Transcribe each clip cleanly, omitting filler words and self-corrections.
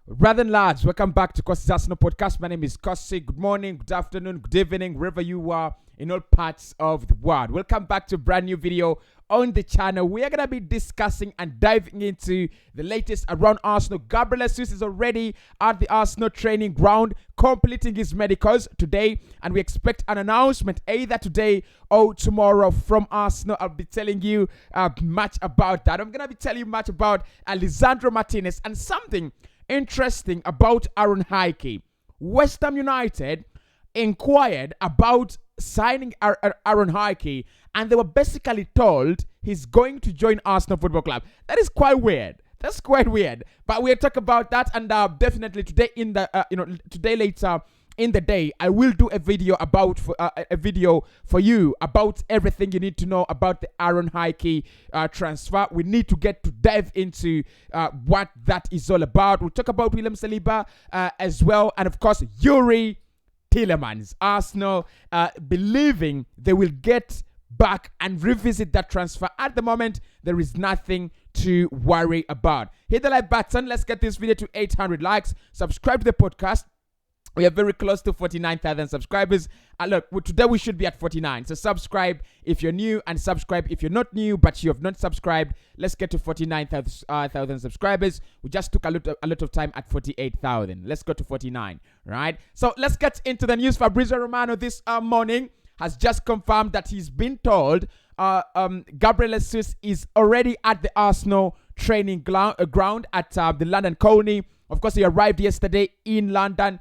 Rather than lads, welcome back to Cossy's Arsenal podcast. My name is Cossy. Good morning, good afternoon, good evening, wherever you are in all parts of the world. Welcome back to a brand new video on the channel. We are going to be discussing and diving into the latest around Arsenal. Gabriel Jesus is already at the Arsenal training ground, completing his medicals today, and we expect an announcement either today or tomorrow from Arsenal. I'll be telling you much about that. I'm going to be telling you much about Lisandro Martinez and something interesting about Hickey. West Ham United inquired about signing Aaron Hickey, and they were basically told he's going to join Arsenal Football Club. That is quite weird. That's quite weird. But we'll talk about that, and definitely today today later in the day, I will do a video for you about everything you need to know about the Aaron Hickey transfer. We need to dive into what that is all about. We'll talk about William Saliba as well, and of course Youri Tielemans. Arsenal believing they will get back and revisit that transfer. At the moment, there is nothing to worry about. Hit the like button. Let's get this video to 800 likes. Subscribe to the podcast. We are very close to 49,000 subscribers. Look, today we should be at 49. So subscribe if you're new and subscribe if you're not new but you have not subscribed. Let's get to 49,000 subscribers. We just took a lot of time at 48,000. Let's go to 49, right? So let's get into the news. Fabrizio Romano this morning has just confirmed that he's been told Gabriel Jesus is already at the Arsenal training ground at the London Colney. Of course, he arrived yesterday in London.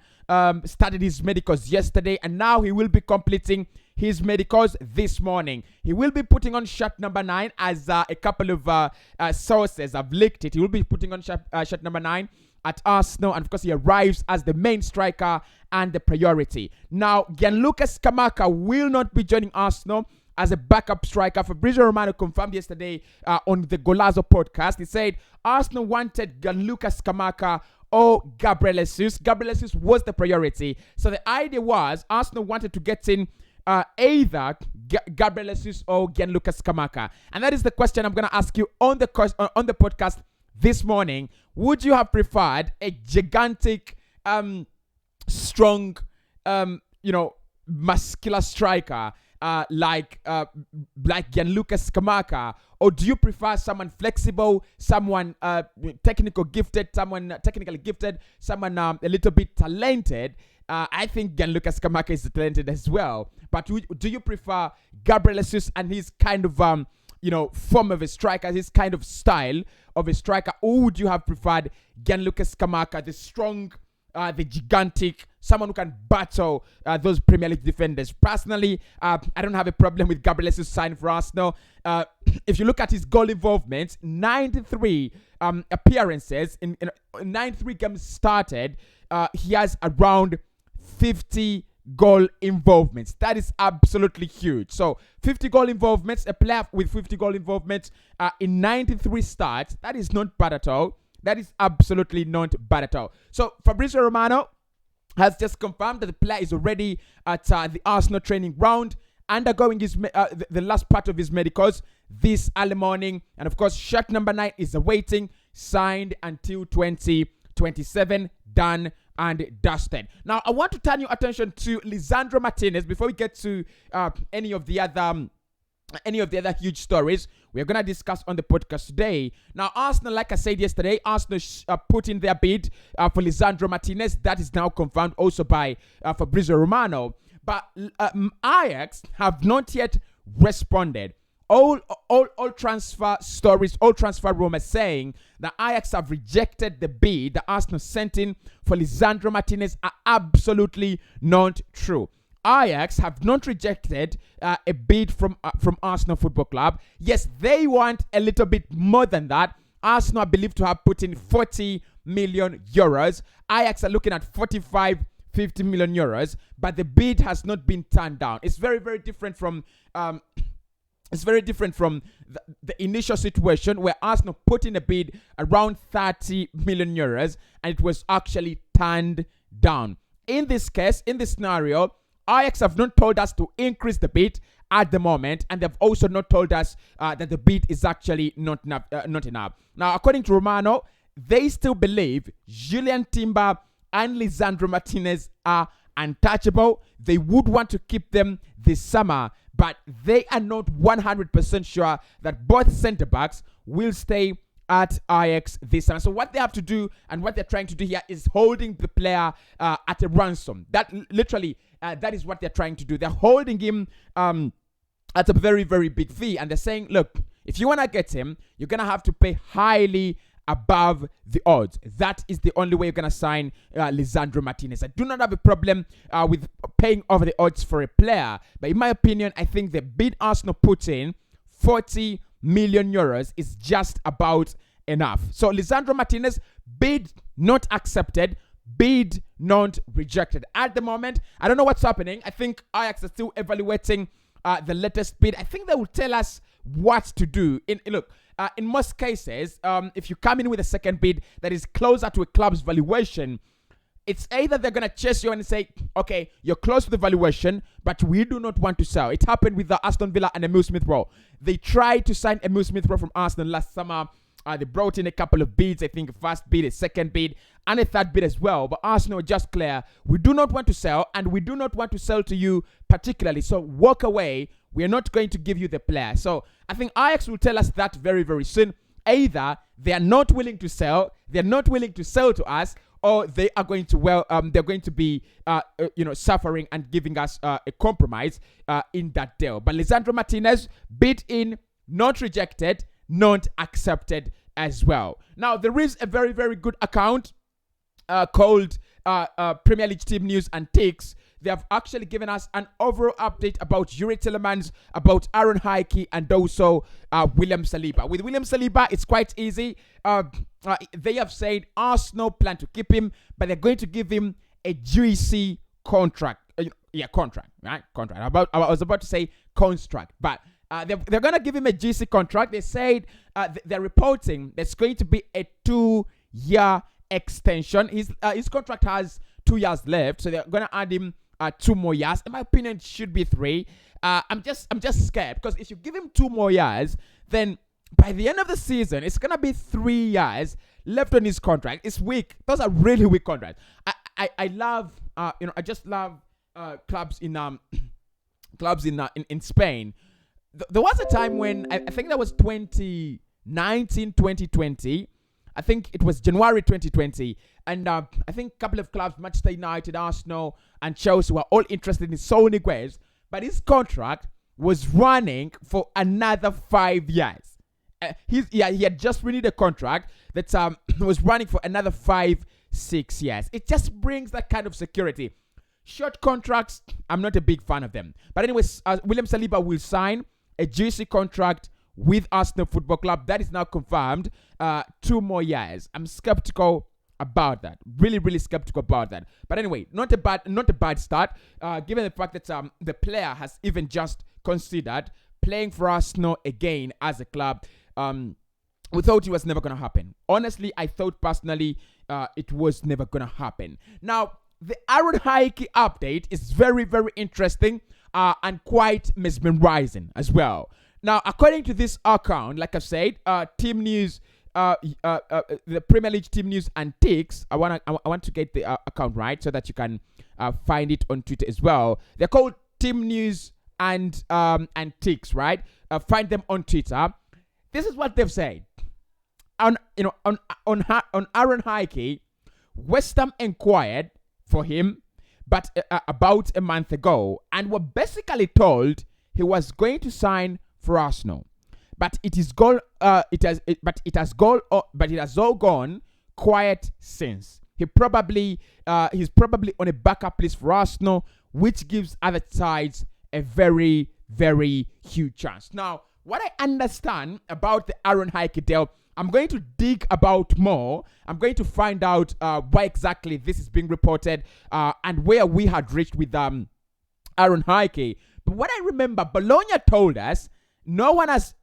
Started his medicals yesterday, and now he will be completing his medicals this morning. He will be putting on shirt number 9, as a couple of sources have leaked it. He will be putting on shirt number 9 at Arsenal, and of course he arrives as the main striker and the priority. Now, Gianluca Scamacca will not be joining Arsenal as a backup striker. Fabrizio Romano confirmed yesterday on the Golazo podcast. He said Arsenal wanted Gianluca Scamacca or Gabriel Jesus. Gabriel Jesus was the priority. So the idea was Arsenal wanted to get in either Gabriel Jesus or Gianluca Scamacca. And that is the question I'm going to ask you on the podcast this morning. Would you have preferred a gigantic, strong, muscular striker like Gianluca Scamacca, or do you prefer someone flexible, someone technically gifted, someone a little bit talented? I think Gianluca Scamacca is talented as well, but do you prefer Gabriel Jesus and his kind of form of a striker, his kind of style of a striker, or would you have preferred Gianluca Scamacca, the strong, the gigantic, someone who can battle those Premier League defenders? Personally, I don't have a problem with Gabriel Jesus signing for Arsenal. If you look at his goal involvement, 93 appearances in 93 games started, he has around 50 goal involvements. That is absolutely huge. So 50 goal involvements, a player with 50 goal involvements in 93 starts, that is not bad at all. That is absolutely not bad at all. So Fabrizio Romano has just confirmed that the player is already at the Arsenal training ground, undergoing his the last part of his medicals this early morning. And of course, shirt number 9 is awaiting, signed until 2027, done and dusted. Now, I want to turn your attention to Lisandro Martinez before we get to any of the other huge stories we're going to discuss on the podcast today. Now, Arsenal, like I said yesterday, Arsenal put in their bid for Lisandro Martinez. That is now confirmed also by Fabrizio Romano. But Ajax have not yet responded. All transfer stories, all transfer rumors saying that Ajax have rejected the bid that Arsenal sent in for Lisandro Martinez are absolutely not true. Ajax have not rejected a bid from Arsenal Football Club. Yes, they want a little bit more than that. Arsenal are believed to have put in 40 million euros. Ajax are looking at 50 million euros, but the bid has not been turned down. It's very, very different from the initial situation where Arsenal put in a bid around 30 million euros and it was actually turned down. In this case, in this scenario, Ajax have not told us to increase the bid at the moment, and they've also not told us that the bid is actually not enough. Now, according to Romano, they still believe Julian Timber and Lisandro Martinez are untouchable. They would want to keep them this summer, but they are not 100% sure that both centre backs will stay at Ajax this summer. So what they have to do and what they're trying to do here is holding the player at a ransom. That literally, that is what they're trying to do. They're holding him at a very, very big fee, and they're saying, look, if you want to get him, you're going to have to pay highly above the odds. That is the only way you're going to sign Lisandro Martinez. I do not have a problem with paying over the odds for a player, but in my opinion, I think the bid Arsenal put in, 40 million euros, is just about enough. So Lisandro Martinez, bid not accepted, bid not rejected. At the moment, I don't know what's happening. I think Ajax are still evaluating the latest bid. I think they will tell us what to do. In most cases, if you come in with a second bid that is closer to a club's valuation, it's either they're going to chase you and say, okay, you're close to the valuation, but we do not want to sell. It happened with the Aston Villa and Emile Smith-Rowe. They tried to sign Emile Smith-Rowe from Arsenal last summer. They brought in a couple of bids, I think a first bid, a second bid, and a third bid as well. But Arsenal were just clear, we do not want to sell, and we do not want to sell to you particularly. So walk away. We are not going to give you the player. So I think Ajax will tell us that very, very soon. Either they are not willing to sell, they're not willing to sell to us, or they are going to they're going to be suffering and giving us a compromise in that deal. But Lisandro Martinez, bid in, not rejected, not accepted as well. Now there is a very, very good account called Premier League Team News and Ticks. They have actually given us an overall update about Youri Tielemans, about Aaron Hickey, and also William Saliba. With William Saliba, it's quite easy. They have said Arsenal plan to keep him, but they're going to give him a GC contract. Contract, right? Contract. I was about to say construct, but they're going to give him a GC contract. They said they're reporting there's going to be a 2-year extension. His contract has 2 years left, so they're going to add him 2 more years. In my opinion, it should be 3. I'm just scared, because if you give him 2 more years, then by the end of the season, it's gonna be 3 years left on his contract. It's weak. Those are really weak contracts. I love I just love clubs in Spain. There was a time when I think that was 2019, 2020. I think it was January 2020. And I think a couple of clubs, Manchester United, Arsenal, and Chelsea, were all interested in Sonny Guez. But his contract was running for another 5 years. He had just renewed a contract that was running for another 5-6 years. It just brings that kind of security. Short contracts, I'm not a big fan of them. But anyways, William Saliba will sign a GC contract with Arsenal Football Club. That is now confirmed. 2 more years. I'm skeptical about that. Really, really skeptical about that. But anyway, not a bad start, given the fact that the player has even just considered playing for Arsenal again as a club. We thought it was never going to happen. Honestly, I thought personally it was never going to happen. Now, the Aaron Hickey update is very, very interesting and quite mesmerizing as well. Now, according to this account, like I said, Team News, the Premier League Team News and Ticks. I want to get the account right so that you can find it on Twitter as well. They're called Team News and Ticks, right? Find them on Twitter. This is what they've said. On Aaron Hickey, West Ham inquired for him, but about a month ago, and were basically told he was going to sign for Arsenal, but it has all gone quiet since. He's probably on a backup list for Arsenal, which gives other sides a very, very huge chance. Now, what I understand about the Aaron Hickey deal, I'm going to dig about more. I'm going to find out why exactly this is being reported and where we had reached with Aaron Hickey. But what I remember, Bologna told us no one has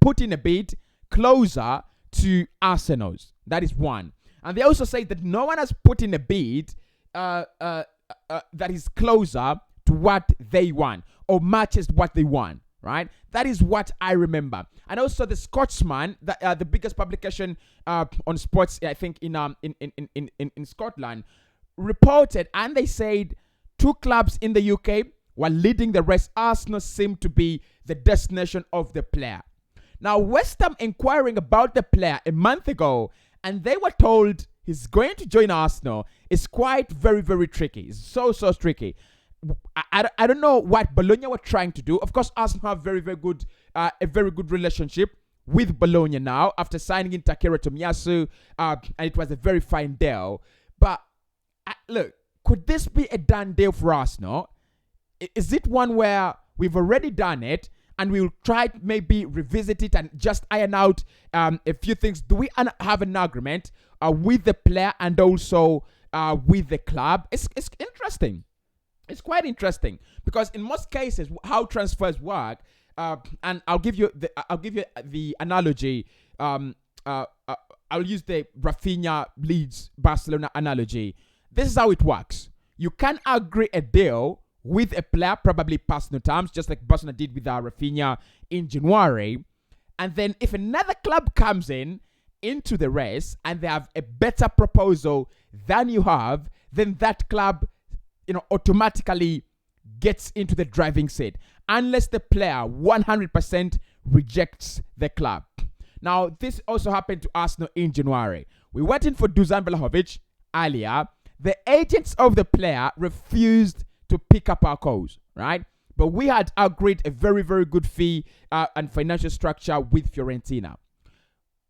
put in a bid closer to Arsenal's. That is one. And they also say that no one has put in a bid that is closer to what they want or matches what they want. right? That is what I remember. And also the Scotsman, the biggest publication on sports, I think in Scotland, reported, and they said 2 clubs in the UK were leading the rest. Arsenal seemed to be the destination of the player. Now, West Ham inquiring about the player a month ago, and they were told he's going to join Arsenal. It's quite very, very tricky. It's so tricky. I don't know what Bologna were trying to do. Of course, Arsenal have a very good relationship with Bologna now after signing in Takehiro Tomiyasu, and it was a very fine deal. But look, could this be a done deal for Arsenal? Is it one where we've already done it and we'll try to maybe revisit it and just iron out a few things? Do we have an agreement with the player and also with the club? It's interesting. It's quite interesting because in most cases, how transfers work, and I'll give you the analogy. I'll use the Rafinha Leeds Barcelona analogy. This is how it works. You can agree a deal with a player, probably personal terms, just like Barcelona did with Rafinha in January. And then if another club comes into the race and they have a better proposal than you have, then that club, automatically gets into the driving seat unless the player 100% rejects the club. Now, this also happened to Arsenal in January. We went in for Dusan Vlahovic earlier. The agents of the player refused to pick up our calls, right? But we had agreed a very, very good fee and financial structure with Fiorentina.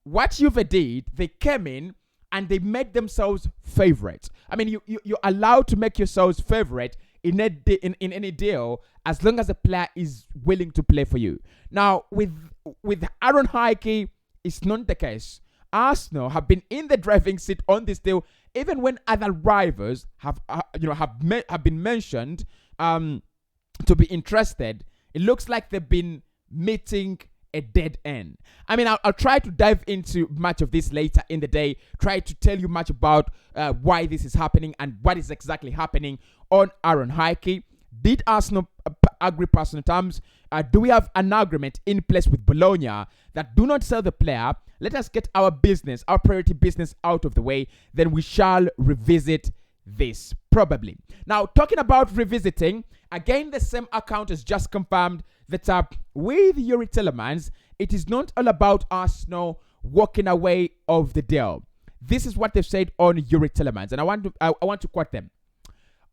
What Juve did, they came in and they made themselves favorites. I mean, you're allowed to make yourselves favorite in any deal as long as the player is willing to play for you. Now, with Aaron Hickey, it's not the case. Arsenal have been in the driving seat on this deal, even when other rivals have been mentioned to be interested. It looks like they've been meeting a dead end. I mean, I'll try to dive into much of this later in the day, try to tell you much about why this is happening and what is exactly happening on Aaron Hickey. Did Arsenal agree personal terms? Do we have an agreement in place with Bologna that do not sell the player? Let us get our priority business out of the way. Then we shall revisit this, probably. Now, talking about revisiting, again, the same account has just confirmed that with Youri Tielemans, it is not all about Arsenal walking away of the deal. This is what they've said on Youri Tielemans, and I want to quote them.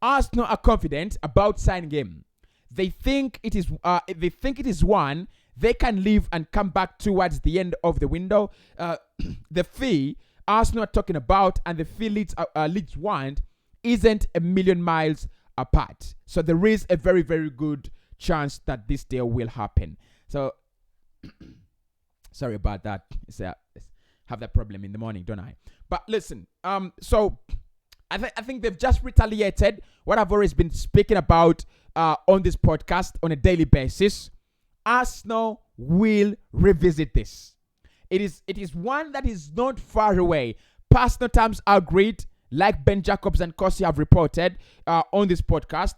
Arsenal are confident about signing him. They think it is one they can leave and come back towards the end of the window. The fee Arsenal are talking about and the fee Leeds want isn't a million miles apart. So there is a very, very good chance that this deal will happen. So sorry about that. Have that problem in the morning, don't I? But listen, so I think they've just retaliated what I've always been speaking about on this podcast on a daily basis. Arsenal will revisit this. It is one that is not far away. Personal terms are agreed, like Ben Jacobs and Cossy have reported on this podcast.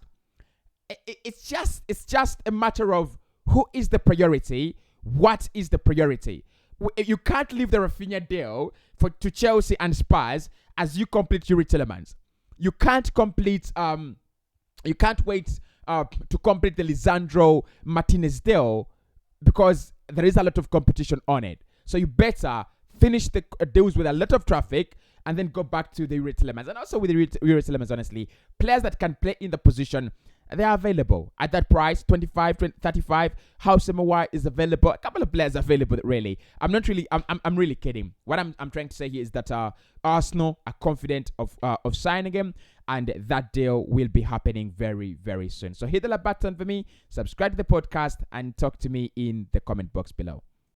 It's just a matter of who is the priority. What is the priority? You can't leave the Rafinha deal to Chelsea and Spurs as you complete Youri Tielemans. You can't complete. You can't wait to complete the Lisandro Martinez deal because there is a lot of competition on it. So you better finish the deals with a lot of traffic and then go back to the Youri Tielemans. And also with the Youri Tielemans, honestly, players that can play in the position, they are available at that price, 25, 20, 35. House MOY is available. A couple of players available, really. I'm really kidding. What I'm trying to say here is that Arsenal are confident of signing him, and that deal will be happening very, very soon. So hit the like button for me, subscribe to the podcast, and talk to me in the comment box below.